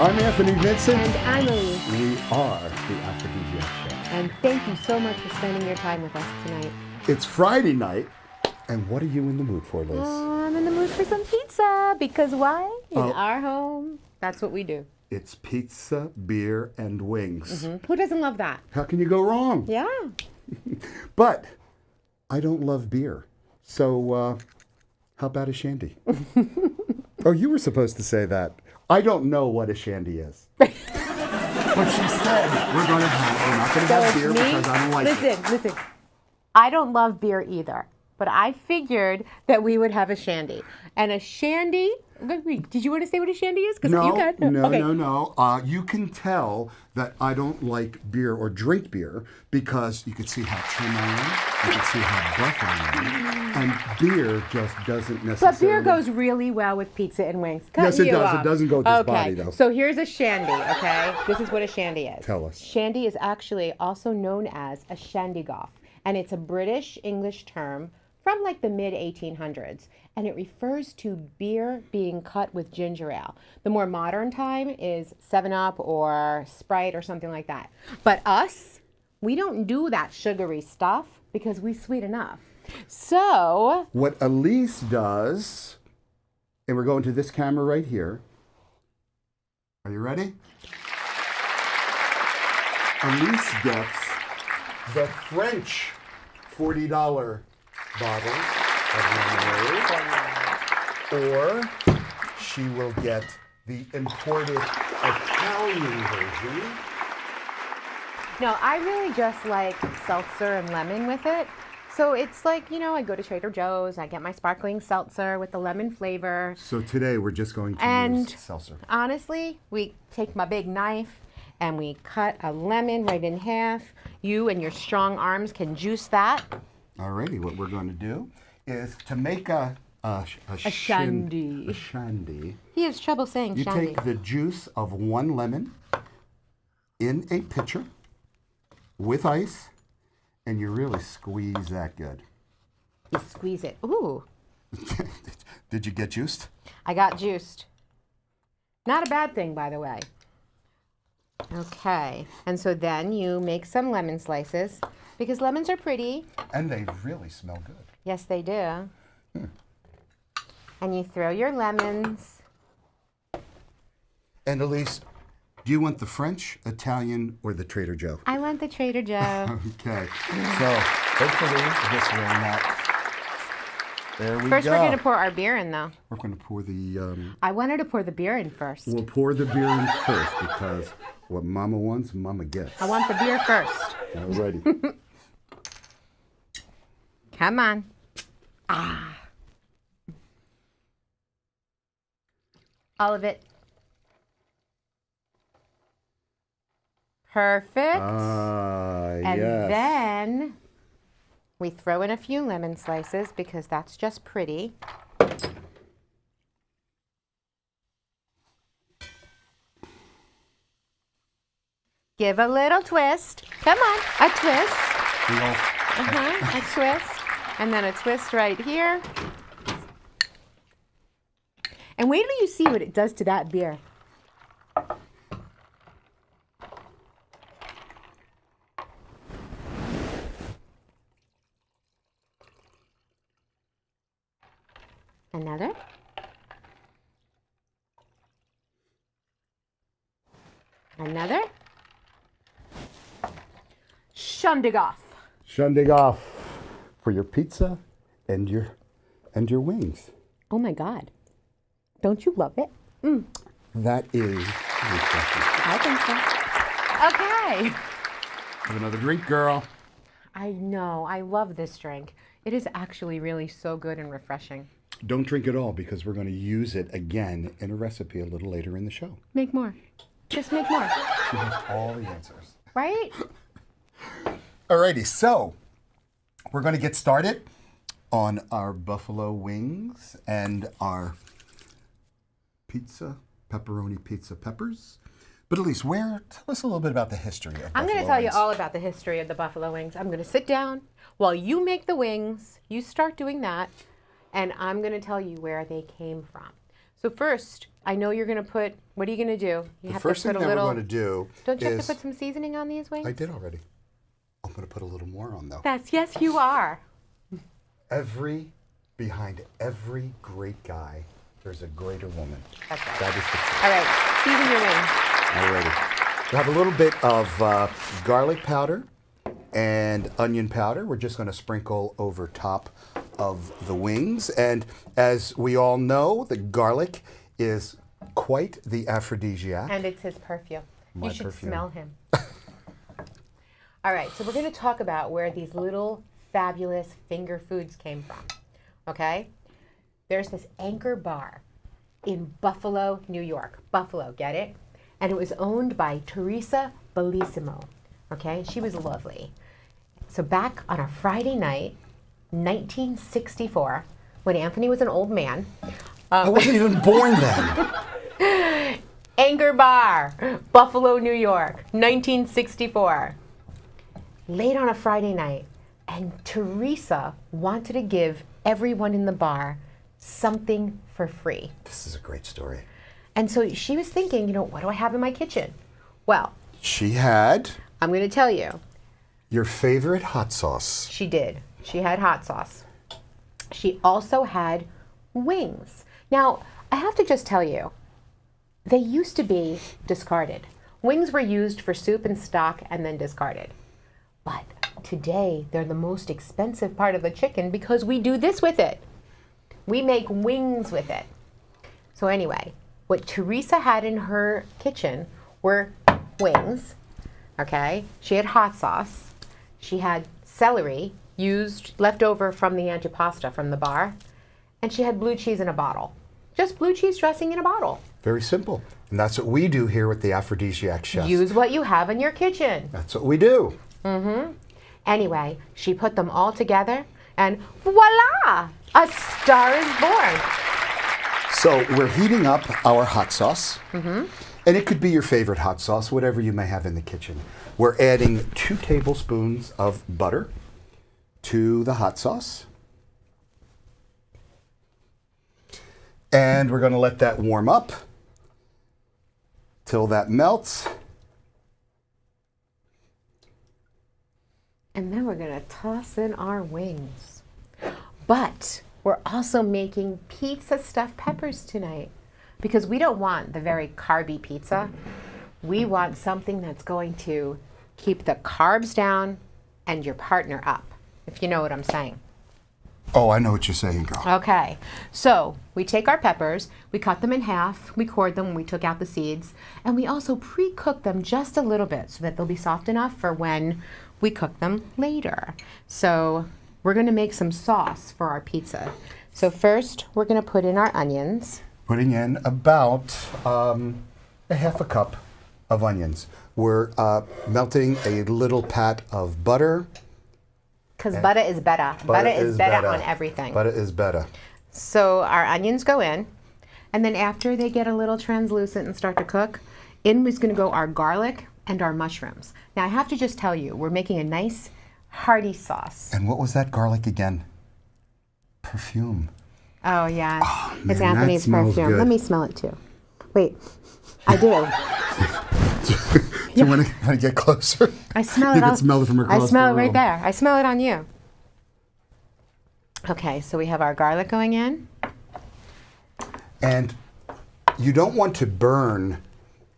I'm Anthony Vincent. And I'm Elise. We are the Aphrodisiac Chefs. And thank you so much for spending your time with us tonight. It's Friday night, and what are you in the mood for, Liz? I'm in the mood for some pizza, because why? In our home, that's what we do. It's pizza, beer, and wings. Who doesn't love that? How can you go wrong? Yeah. But I don't love beer. So how about a shandy? Oh, you were supposed to say that. I don't know what a shandy is. But she said we're not going to have beer because I don't like it. Listen. I don't love beer either, but I figured that we would have a shandy. And a shandy, did you want to say what a shandy is? No. Okay. You can tell that I don't like beer or drink beer because you can see how trim I am, you can see how buff I am, and beer just doesn't necessarily. But beer goes really well with pizza and wings. Yes, it does. It doesn't go with this body, though. So here's a shandy, okay? This is what a shandy is. Tell us. Shandy is actually also known as a shandygaff, and it's a British English term from like the mid-1800s, and it refers to beer being cut with ginger ale. The more modern time is 7-Up or Sprite or something like that. But us, we don't do that sugary stuff because we sweet enough. So what Elise does, and we're going to this camera right here. Are you ready? Elise gets the French $40 bottle of lemonade, or she will get the imported Italian version. no, I really just like seltzer and lemon with it. So it's like, I go to Trader Joe's, I get my sparkling seltzer with the lemon flavor. So today we're just going to use seltzer. Honestly, we take my big knife and we cut a lemon right in half. You and your strong arms can juice that. Alrighty, what we're going to do is to make a shandy. A shandy. He has trouble saying You shandy. take the juice of one lemon in a pitcher with ice, and you really squeeze that good. You squeeze it. Ooh. Did you get juiced? I got juiced. Not a bad thing, by the way. Okay. And so then you make some lemon slices because lemons are pretty. And they really smell good. Yes, they do. And you throw your lemons. And Elise, do you want the French, Italian, or the Trader Joe? I want the Trader Joe. Okay. So hopefully this will not. There we First, go. we're going to pour our beer in, though. We're going to pour the. I wanted to pour the beer in first. We'll pour the beer in first because what Mama wants, Mama gets. I want the beer first. Alrighty. Come on. All of it. Perfect. And yes. then we throw in a few lemon slices because that's just pretty. Give a little twist. Come on, a twist. A twist. And then a twist right here. And wait till you see what it does to that beer. Another. Another. Shandygaff. Shandygaff for your pizza and your wings. Oh my God. Don't you love it? That is refreshing. I think so. Okay. Have another drink, girl. I know. I love this drink. It is actually really so good and refreshing. Don't drink it all because we're going to use it again in a recipe a little later in the show. Make more. Just make more. She has all the answers. Right? Alrighty, so we're going to get started on our buffalo wings and our pizza, pepperoni pizza peppers. But Elise, tell us a little bit about the history of I'm going to tell you all about the history of the buffalo wings. I'm going to sit down while you make the wings. You start doing that, and I'm going to tell you where they came from. So first, I know you're going to put, what are you going to do? You The first thing that we're going to do Don't you have is, to put some seasoning on these wings? I did already. I'm going to put a little more on though. Yes, you are. Behind every great guy, there's a greater woman. That's right. That is the truth. All right, season your wings. Alrighty. We have a little bit of garlic powder and onion powder. We're just going to sprinkle over top of the wings. And as we all know, the garlic is quite the aphrodisiac. And it's his perfume. My You should perfume. smell him. All right, so we're going to talk about where these little fabulous finger foods came from. Okay? There's this Anchor Bar in Buffalo, New York. Buffalo, get it? And it was owned by Teresa Bellissimo. Okay? She was lovely. So back on a Friday night, 1964, when Anthony was an old man. I wasn't even born then. Anchor Bar, Buffalo, New York, 1964. Late on a Friday night, and Teresa wanted to give everyone in the bar something for free. This is a great story. And so she was thinking, what do I have in my kitchen? Well, She had I'm going to tell you. your favorite hot sauce. She did. She had hot sauce. She also had wings. Now, I have to just tell you, they used to be discarded. Wings were used for soup and stock and then discarded. But today, they're the most expensive part of the chicken because we do this with it. We make wings with it. So anyway, what Teresa had in her kitchen were wings, okay? She had hot sauce. She had celery left over from the antipasta from the bar. And she had blue cheese in a bottle. Just blue cheese dressing in a bottle. Very simple. And that's what we do here with the Aphrodisiac chefs. Use what you have in your kitchen. That's what we do. Anyway, she put them all together and voila! A star is born. So we're heating up our hot sauce. And it could be your favorite hot sauce, whatever you may have in the kitchen. We're adding 2 tablespoons of butter to the hot sauce. And we're going to let that warm up till that melts. And then we're going to toss in our wings. But we're also making pizza stuffed peppers tonight because we don't want the very carby pizza. We want something that's going to keep the carbs down and your partner up, if you know what I'm saying. Oh, I know what you're saying, girl. Okay, so we take our peppers, we cut them in half, we cored them, we took out the seeds, and we also pre-cook them just a little bit so that they'll be soft enough for when we cook them later. So we're going to make some sauce for our pizza. So first, we're going to put in our onions. Putting in about a half a cup of onions. We're melting a little pat of butter. Because butter is better. Butter is better on everything. Butter is better. So our onions go in, and then after they get a little translucent and start to cook, in is going to go our garlic and our mushrooms. Now I have to just tell you, we're making a nice hearty sauce. And what was that garlic again? Perfume. Oh yeah, man, it's Anthony's that smells perfume. good. Let me smell it too. Wait, I do. Do you want to get closer? I smell You it. can smell it from across I smell the it right room. there. I smell it on you. Okay, so we have our garlic going in. And you don't want to burn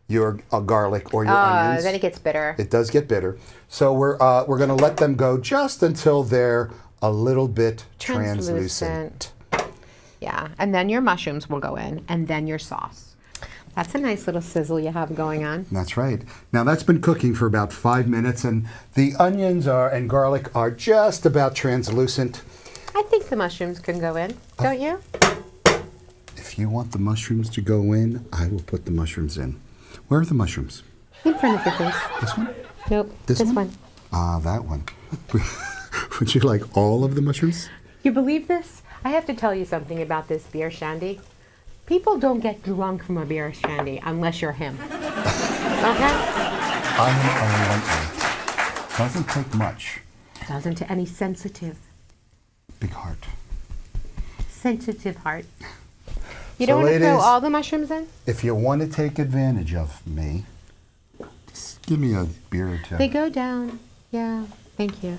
your garlic or your onions. Then it gets bitter. It does get bitter. So we're going to let them go just until they're a little bit translucent. Yeah, and then your mushrooms will go in, and then your sauce. That's a nice little sizzle you have going on. That's right. Now that's been cooking for about 5 minutes, and the onions and garlic are just about translucent. I think the mushrooms can go in, don't you? If you want the mushrooms to go in, I will put the mushrooms in. Where are the mushrooms? In front of your face. This one? Nope, This one? Ah, that one. Would you like all of the mushrooms? You believe this? I have to tell you something about this beer shandy. People don't get drunk from a beer shandy unless you're him. Okay? I'm a lightweight. Doesn't take much. Doesn't to any sensitive Big heart. heart. You don't want to throw ladies, all the mushrooms in? if you want to take advantage of me, just give me a beer or two. They go down. Yeah, thank you.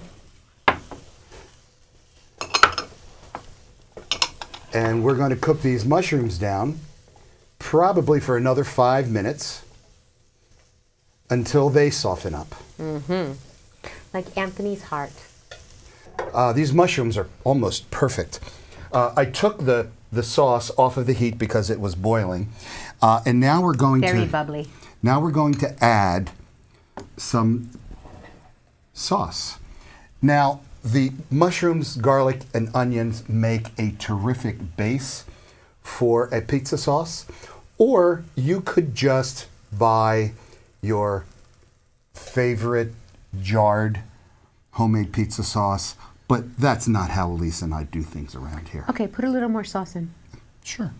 And we're going to cook these mushrooms down probably for another 5 minutes until they soften up. Like Anthony's heart. These mushrooms are almost perfect. I took the sauce off of the heat because it was boiling. And now we're going Very to bubbly. Now we're going to add some sauce. Now, the mushrooms, garlic, and onions make a terrific base for a pizza sauce. Or you could just buy your favorite jarred homemade pizza sauce. But that's not how Elise and I do things around here. Okay, put a little more sauce in. Sure.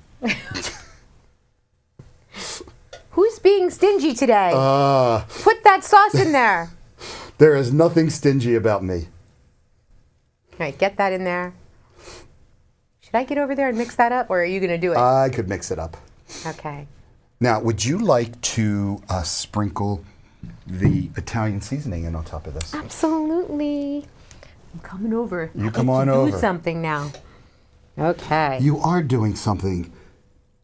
Who's being stingy today? Put that sauce in there. There is nothing stingy about me. All right, get that in there. Should I get over there and mix that up, or are you going to do it? I could mix it up. Okay. Now, would you like to sprinkle the Italian seasoning in on top of this? Absolutely. I'm coming over. You come on over. Do something now. Okay. You are doing something.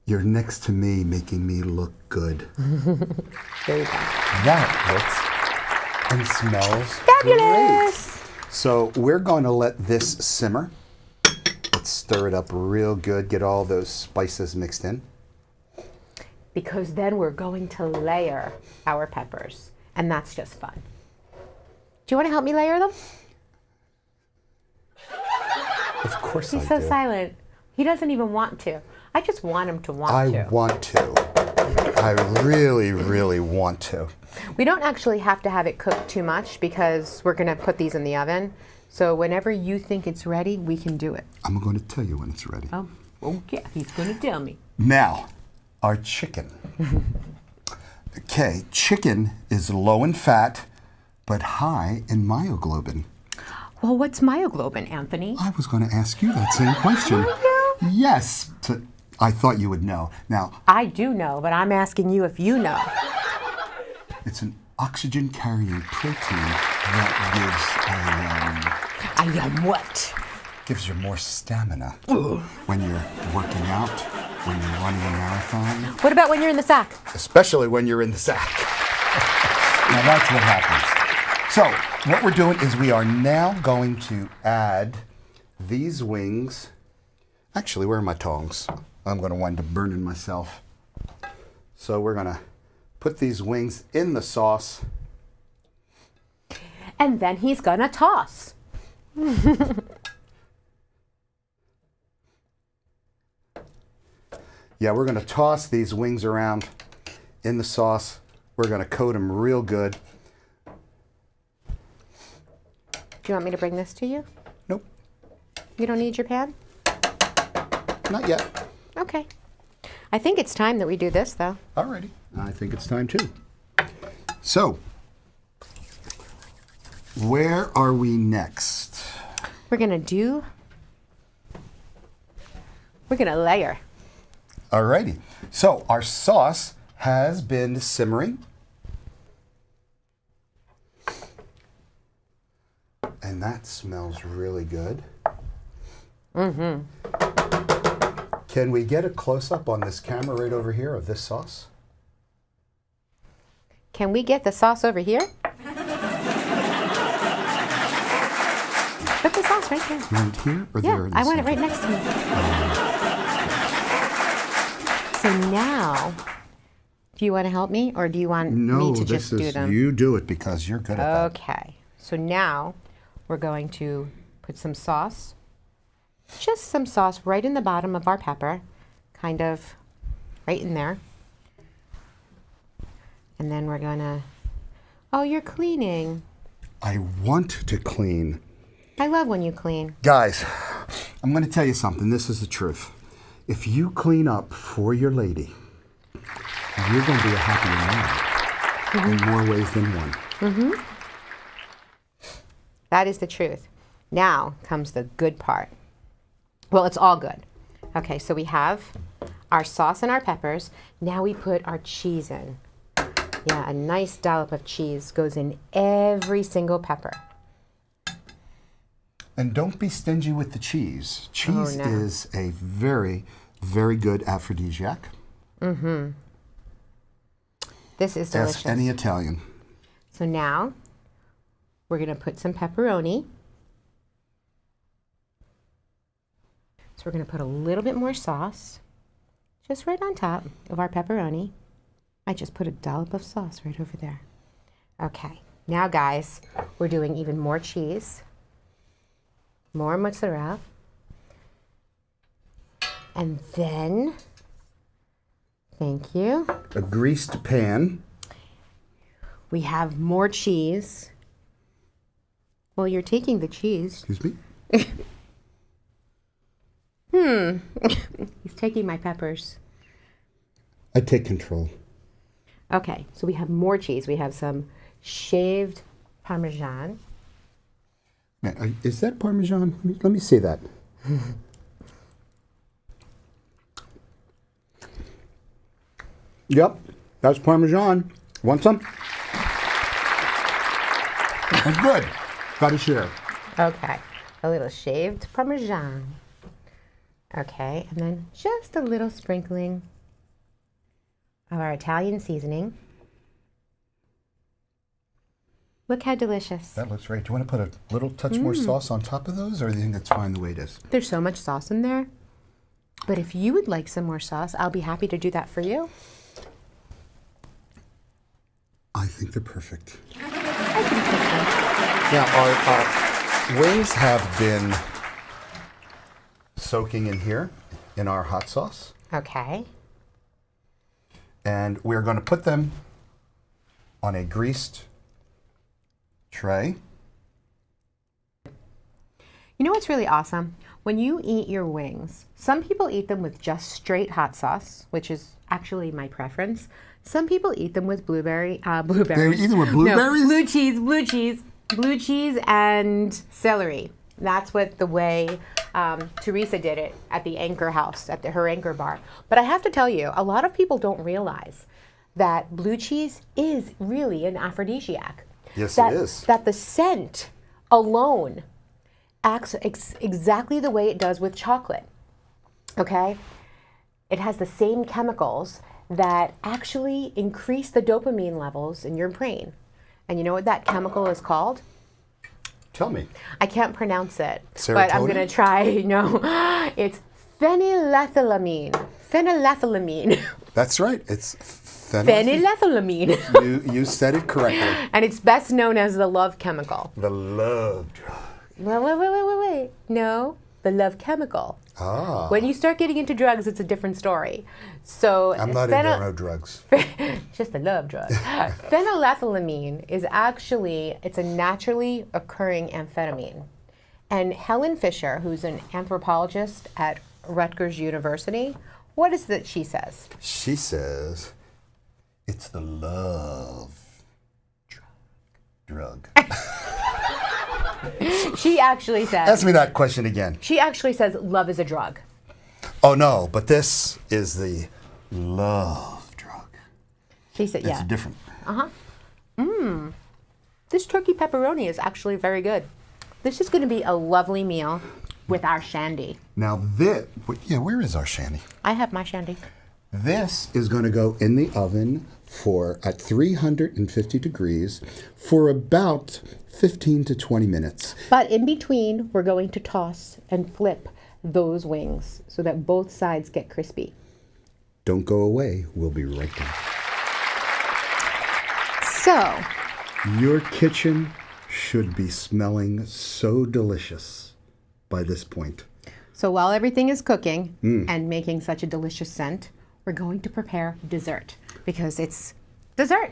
You're next to me, making me look good. There you go. That looks and smells Fabulous. great. So we're going to let this simmer. Let's stir it up real good. Get all those spices mixed in. Because then we're going to layer our peppers, and that's just fun. Do you want to help me layer them? Of course He's I so do. silent. He doesn't even want to. I just want him to want to. I want to. I really, really want to. We don't actually have to have it cooked too much because we're going to put these in the oven. So whenever you think it's ready, we can do it. I'm going to tell you when it's ready. Oh, okay. He's going to tell me. Now, our chicken. Okay, chicken is low in fat, but high in myoglobin. Well, what's myoglobin, Anthony? I was going to ask you that same question. Yes. I thought you would know. Now, I do know, but I'm asking you if you know. it's an oxygen-carrying protein that I am what? gives you more stamina when you're working out, when you're running a marathon, What about when you're in the sack? especially when you're in the sack. Now that's what happens. So what we're doing is we are now going to add these wings. Actually, where are my tongs? I'm going to wind up burning myself. So we're going to put these wings in the sauce. And then he's going to toss. Yeah, we're going to toss these wings around in the sauce. We're going to coat them real good. Do you want me to bring this to you? Nope, You don't need your pan? not yet. Okay. I think it's time that we do this, though. Alrighty. I think it's time too. So, where are we next? We're going to layer. Alrighty. So, our sauce has been simmering. And that smells really good. Mm-hmm. Can we get a close-up on this camera right over here of this sauce? Can we get the sauce over here? Put the sauce right here. Right here or there? Yeah, in the I want it center? right next to me. So now, do you want to help me, or do you want No, me to this just do is them? you do it because you're good at that. Okay. So now we're going to put some sauce, just some sauce right in the bottom of our pepper, kind of right in there. And then we're going to, oh, you're cleaning. I want to clean. I love when you clean. Guys, I'm going to tell you something. This is the truth. If you clean up for your lady, you're going to be a happier man in more ways than one. Mm-hmm. That is the truth. Now comes the good part. Well, it's all good. Okay, so we have our sauce and our peppers. Now we put our cheese in. Yeah, a nice dollop of cheese goes in every single pepper. And don't be stingy with the cheese. Cheese no. is a very, very good aphrodisiac. Mm-hmm. This is delicious. Ask any Italian. So now we're going to put some pepperoni. So we're going to put a little bit more sauce just right on top of our pepperoni. I just put a dollop of sauce right over there. Okay, now guys, we're doing even more cheese, more mozzarella, and then, thank you, A greased pan. we have more cheese. Well, you're taking the cheese. Excuse me? He's taking my peppers. I take control. Okay, so we have more cheese. We have some shaved Parmesan. Man, is that Parmesan? Let me see that. Yep, that's Parmesan. Want some? That's good. Got to share. Okay, a little shaved Parmesan. Okay, and then just a little sprinkling of our Italian seasoning. Look how delicious. That looks great. Do you want to put a little touch more sauce on top of those, or do you think that's fine the way it is? There's so much sauce in there. But if you would like some more sauce, I'll be happy to do that for you. I think they're perfect. Now, our wings have been soaking in here in our hot sauce. Okay. And we're going to put them on a greased tray. You know what's really awesome? When you eat your wings, some people eat them with just straight hot sauce, which is actually my preference. Some people eat them with blueberries. They eat them with blueberries? No, blue cheese and celery. That's what the way Teresa did it at the Anchor House, at her Anchor Bar. But I have to tell you, a lot of people don't realize that blue cheese is really an aphrodisiac. Yes, it is. That the scent alone acts exactly the way it does with chocolate. Okay? It has the same chemicals that actually increase the dopamine levels in your brain. And you know what that chemical is called? Tell me. I can't pronounce it, Serotonin? but I'm going to try. No, it's phenylethylamine. Phenylethylamine. That's right. It's Phenylethylamine. You said it correctly. And it's best known as the love chemical. The love drug. Wait. No, the love chemical. Ah. When you start getting into drugs, it's a different story. So I'm not into no drugs. Just a love drug. Phenylethylamine is actually, it's a naturally occurring amphetamine. And Helen Fisher, who's an anthropologist at Rutgers University, what is it she says? She says it's the love drug. She actually says. Ask me that question again. She actually says love is a drug. Oh no, but this is the love drug. She said, yeah. It's different. This turkey pepperoni is actually very good. This is going to be a lovely meal with our shandy. Now where is our shandy? I have my shandy. This is going to go in the oven at 350 degrees for about 15 to 20 minutes. But in between, we're going to toss and flip those wings so that both sides get crispy. Don't go away. We'll be right back. So, Your kitchen should be smelling so delicious by this point. So while everything is cooking and making such a delicious scent, we're going to prepare dessert because it's dessert.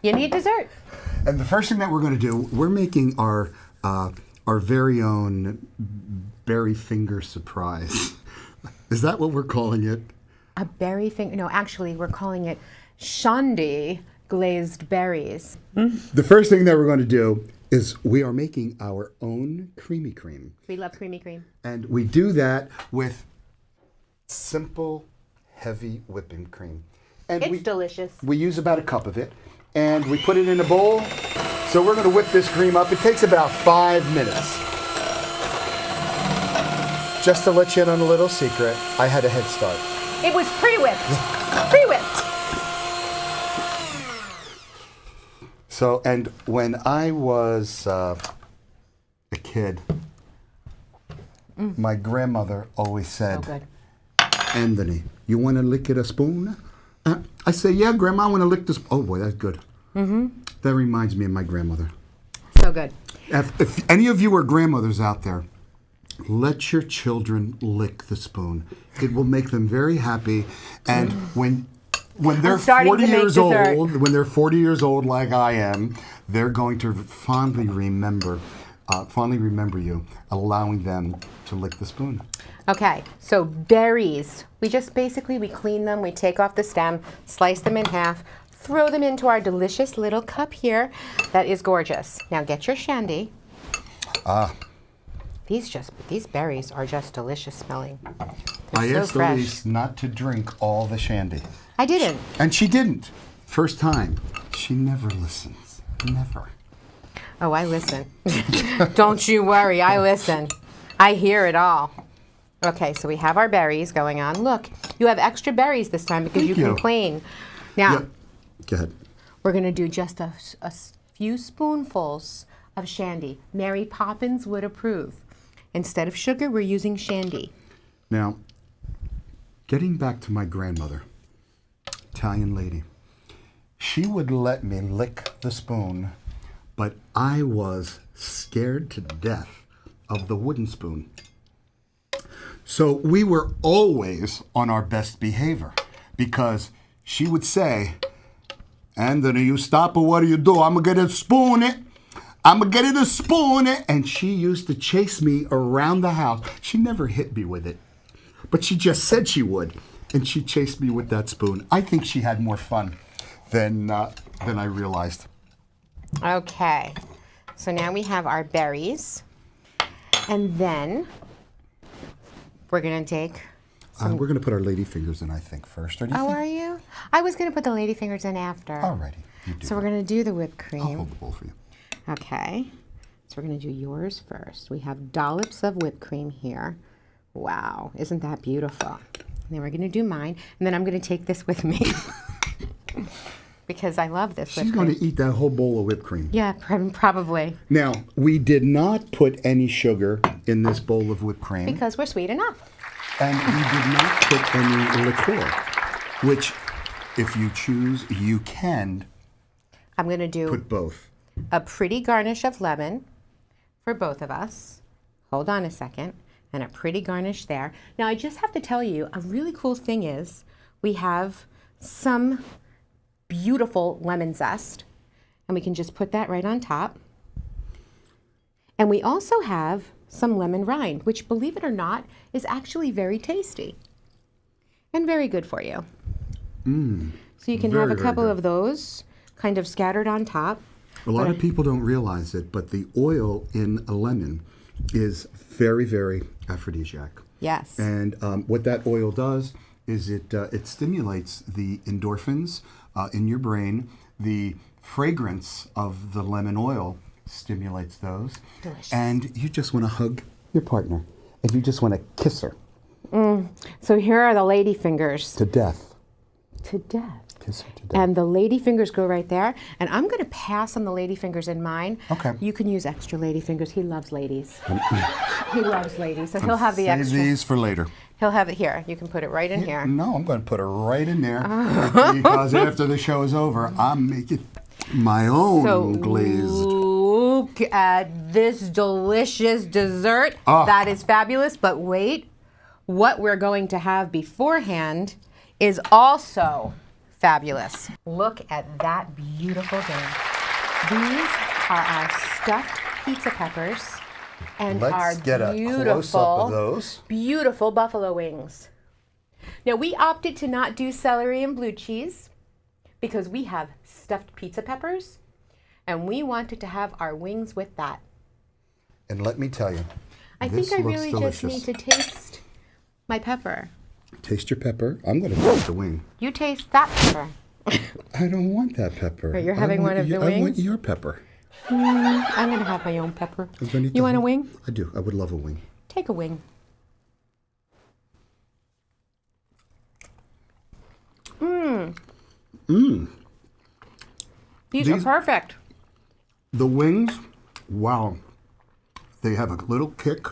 You need dessert. And the first thing that we're going to do, we're making our very own berry finger surprise. Is that what we're calling it? A berry finger? No, actually, we're calling it shandy glazed berries. The first thing that we're going to do is we are making our own creamy cream. We love creamy cream. And we do that with simple, heavy whipping cream. And It's delicious. We use about a cup of it, and we put it in a bowl. So we're going to whip this cream up. It takes about 5 minutes. Just to let you in on a little secret, I had a head start. It was pre-whipped. Pre-whipped. So, and when I was a kid, my grandmother always said, So good. Anthony, you want to lick it a spoon? I say, yeah, Grandma, I want to lick this. Oh, boy, that's good. Mm-hmm. That reminds me of my grandmother. So good. If any of you are grandmothers out there, let your children lick the spoon. It will make them very happy. And when they're 40 years old, when they're 40 years old like I am, they're going to fondly remember you allowing them to lick the spoon. Okay, so berries. We clean them, we take off the stem, slice them in half, throw them into our delicious little cup here. That is gorgeous. Now get your shandy. These berries are just delicious smelling. I so asked fresh. Elise not to drink all the shandy. I didn't. And she didn't. First time. She never listens. Never. Oh, I listen. Don't you worry, I listen. I hear it all. Okay, so we have our berries going on. Look, you have extra berries this time because Thank you you. complain. Now, Yep. Go ahead. we're going to do just a few spoonfuls of shandy. Mary Poppins would approve. Instead of sugar, we're using shandy. Now, getting back to my grandmother, Italian lady, she would let me lick the spoon, but I was scared to death of the wooden spoon. So we were always on our best behavior because she would say, Anthony, you stop or what do you do? I'm going to get a spoon it. I'm going to get it a spoon it. And she used to chase me around the house. She never hit me with it, but she just said she would. And she chased me with that spoon. I think she had more fun than I realized. Okay, so now we have our berries. And then we're going to take We're going to put our lady fingers in, I think, first. Or do you Oh, think? are you? I was going to put the ladyfingers in after. Alrighty. You do. So we're going to do the whipped cream. I'll hold the bowl for you. Okay. So we're going to do yours first. We have dollops of whipped cream here. Wow. Isn't that beautiful? And then we're going to do mine. And then I'm going to take this with me. Because I love this She's whipped going cream. to eat that whole bowl of whipped cream. Yeah, probably. Now, we did not put any sugar in this bowl of whipped cream. Because we're sweet enough. And we did not put any liqueur, which, if you choose, you can I'm going to do put both. a pretty garnish of lemon for both of us. Hold on a second. And a pretty garnish there. Now, I just have to tell you, a really cool thing is we have some beautiful lemon zest. And we can just put that right on top. And we also have some lemon rind, which, believe it or not, is actually very tasty and very good for you. So you can have a very couple good. of those kind of scattered on top. A lot of people don't realize it, but the oil in a lemon is very, very aphrodisiac. Yes. And what that oil does is it stimulates the endorphins in your brain. The fragrance of the lemon oil stimulates those. Delicious. And you just want to hug your partner. And you just want to kiss her So here are the lady fingers. to death. To death. Kiss her to death. And the lady fingers go right there. And I'm going to pass on the lady fingers in mine. Okay. You can use extra lady fingers. He loves ladies. He loves ladies. So he'll have the Save extra. these for later. He'll have it here. You can put it right in here. No, I'm going to put her right in there because after the show is over, I'm making my own So glaze. look at this delicious dessert. That is fabulous. But wait, what we're going to have beforehand is also fabulous. Look at that beautiful thing. These are our stuffed pizza peppers and Let's our get a close-up of those. beautiful buffalo wings. Now, we opted to not do celery and blue cheese because we have stuffed pizza peppers and we wanted to have our wings with that. And let me tell you, I this think I looks really delicious. just need to taste my pepper. Taste your pepper. I'm going to taste the wing. You taste that pepper. I don't want that pepper. Right, you're having one of the I want wings? your pepper. I'm going to have my own pepper. I was gonna eat You the want a whole- wing? I do. I would love a wing. Take a wing. These are perfect. The wings, wow. They have a little kick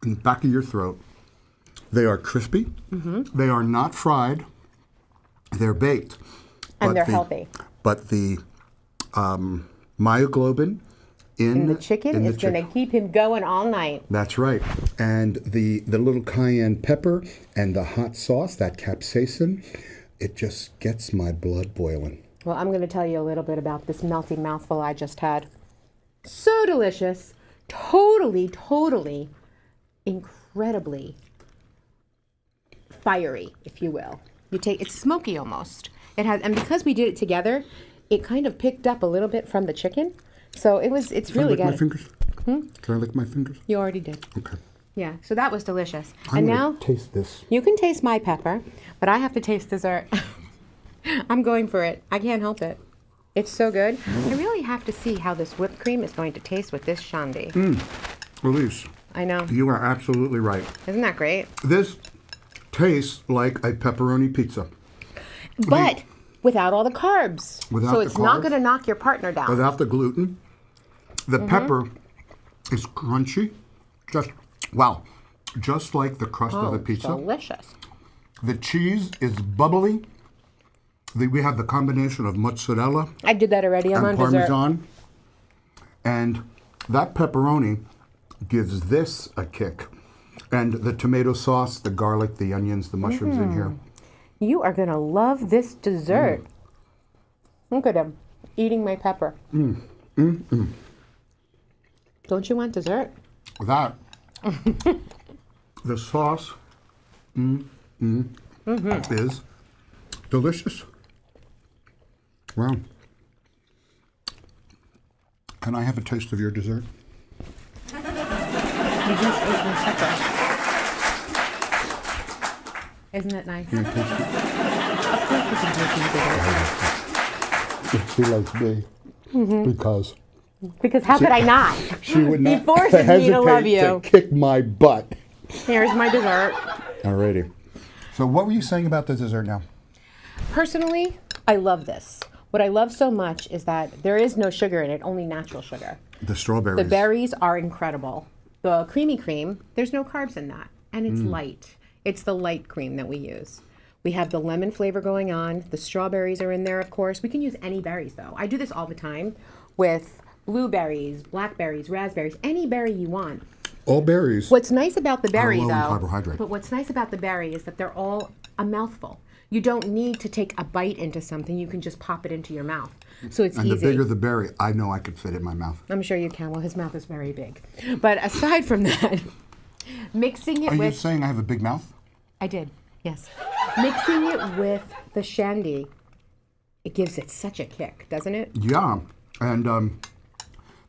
in the back of your throat. They are crispy. They are not fried. They're baked. And But they're healthy. But the myoglobin in The chicken is going to keep him going all night. That's right. And the little cayenne pepper and the hot sauce, that capsaicin, it just gets my blood boiling. Well, I'm going to tell you a little bit about this melty mouthful I just had. So delicious. Totally, incredibly fiery, if you will. It's smoky almost. It has, and because we did it together, it kind of picked up a little bit from the chicken. So it's really Can I lick my good. fingers? Can I lick my fingers? You already did. Okay. Yeah, so that was delicious. I'm And gonna now taste this. you can taste my pepper, but I have to taste dessert. I'm going for it. I can't help it. It's so good. I really have to see how this whipped cream is going to taste with this shandy. Elise, I know. you are absolutely right. Isn't that great? This tastes like a pepperoni pizza. But without all the carbs. Without so the it's not carbs? going to knock your partner down. Without the gluten. The pepper is crunchy. Wow. Just like the crust of a pizza. Delicious. The cheese is bubbly. We have the combination of mozzarella I did that already. I'm on and dessert. Parmesan. And that pepperoni gives this a kick. And the tomato sauce, the garlic, the onions, the mushrooms in here. You are going to love this dessert. Look at him eating my pepper. Don't you want dessert? That, the sauce is delicious. Wow. Can I have a taste of your dessert? You just ate my pepper. Isn't it nice? Can I taste Of course you can taste my dessert. it? She likes me because Because how could I not? she would not He forces me to hesitate love you. to kick my butt. Here's my dessert. Alrighty. So what were you saying about the dessert now? Personally, I love this. What I love so much is that there is no sugar in it, only natural sugar. The strawberries. The berries are incredible. The creamy cream, there's no carbs in that. And it's light. It's the light cream that we use. We have the lemon flavor going on. The strawberries are in there, of course. We can use any berries, though. I do this all the time with blueberries, blackberries, raspberries, any berry you want. All berries. What's nice about the berry, low in though, carbohydrate. but what's nice about the berry is that they're all a mouthful. You don't need to take a bite into something. You can just pop it into your mouth. So it's And easy. the bigger the berry, I know I could fit in my mouth. I'm sure you can. Well, his mouth is very big. But aside from that, mixing it Are you with... saying I have a big mouth? I did, yes. Mixing it with the shandy, it gives it such a kick, doesn't it? Yeah. And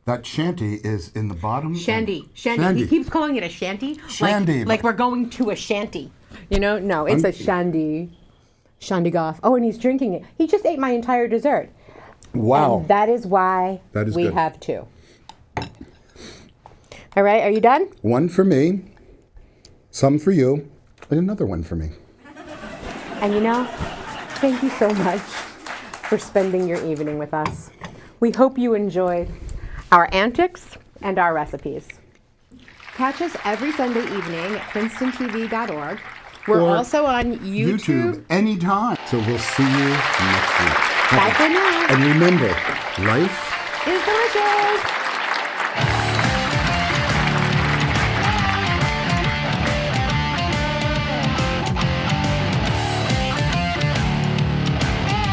that shanty is in the bottom. Shandy. Shandy. He keeps calling it a shanty. Shandy. Like we're going to a shanty. You know? No, it's a shandy. Shandygoff. Oh, and he's drinking it. He just ate my entire dessert. Wow. And that is why That is we good. have two. All right, are you done? One for me, some for you, and another one for me. And you know, thank you so much for spending your evening with us. We hope you enjoyed our antics and our recipes. Catch us every Sunday evening at PrincetonTV.org. We're Or also on YouTube. anytime. So we'll see you next week. Bye for now. And remember, life It's delicious.